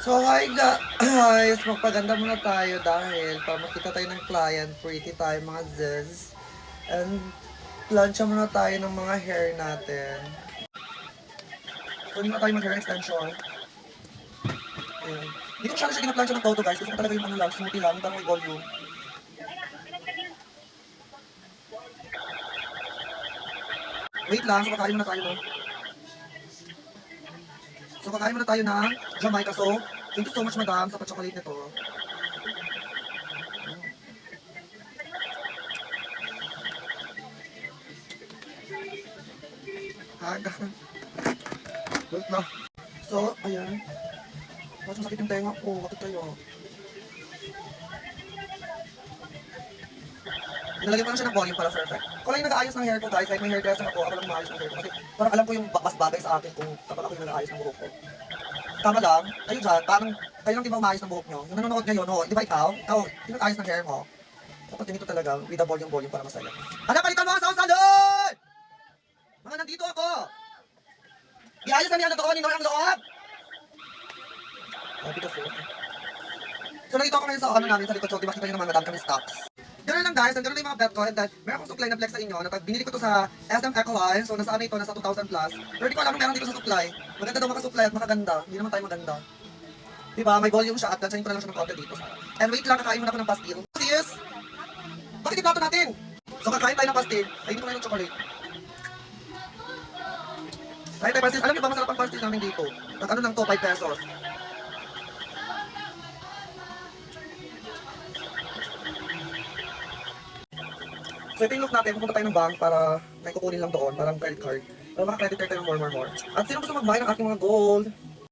So hi guys, magpaganda muna tayo dahil para makita tayo ng client, pretty tayo mga ziz. And plancha muna tayo ng mga hair natin. So hindi muna tayo mag-hair extension. Ayan. Hindi ko siya ginaplansya ng toto guys, gusto ko talaga yung ano lang, smoothie lang, parang may volume. Wait lang, so kakain muna tayo no. So kakain muna tayo ng Jamaica. So, thank you so much madam sa pa-chocolate nito. Haga. Wait lang. So, ayan. Bakit masakit yung tenga ko? Bakit kayo? Nilagyan ko lang siya ng volume para perfect. Ako lang yung nag-aayos ng hair ko guys. Like may hairdresser ako lang maayos ng hair ko. Kasi parang alam ko yung mas bagay sa akin kung kapag ako yung nag-aayos ng buhok ko. Tama lang. Kayo dyan, parang kayo lang di ba umayos ng buhok nyo? Yung nanonood ngayon, ho, di ba ikaw? Ikaw, yung nag-aayos ng hair mo. Dapat ganito talaga, with the volume para masaya. Ano, palitan mo ang sound salon! Mga nandito ako! Iayos na niya na doon, ang loob! Oh, beautiful. So nandito ako ngayon sa ano namin sa likod. So di ba kita nyo naman madami kami stocks. Ganun lang guys, ganun lang yung mga bet ko. And then, meron akong supply na flex sa inyo. Binili ko to sa SM Ecoline. So nasa ano ito, nasa 2,000 plus. Pero di ko alam kung meron dito sa supply. Maganda daw maka-supply at makaganda. Hindi naman tayo maganda. Diba? May volume siya at gansanin ko na lang siya ng konti dito. And wait lang, kakain muna ako ng pastil. Sis! Bakit yung plato natin? So kakain tayo ng pastil. Kainin ko na yung chocolate. Kain tayo pastil. Alam niyo ba masarap ang pastil namin dito? At ano lang to, 5 pesos. So ito yung look natin, pupunta tayo ng bank para may kukunin lang doon, parang credit card. Para maka-credit card tayo ng more. At sino gusto magbayad ng aking mga gold?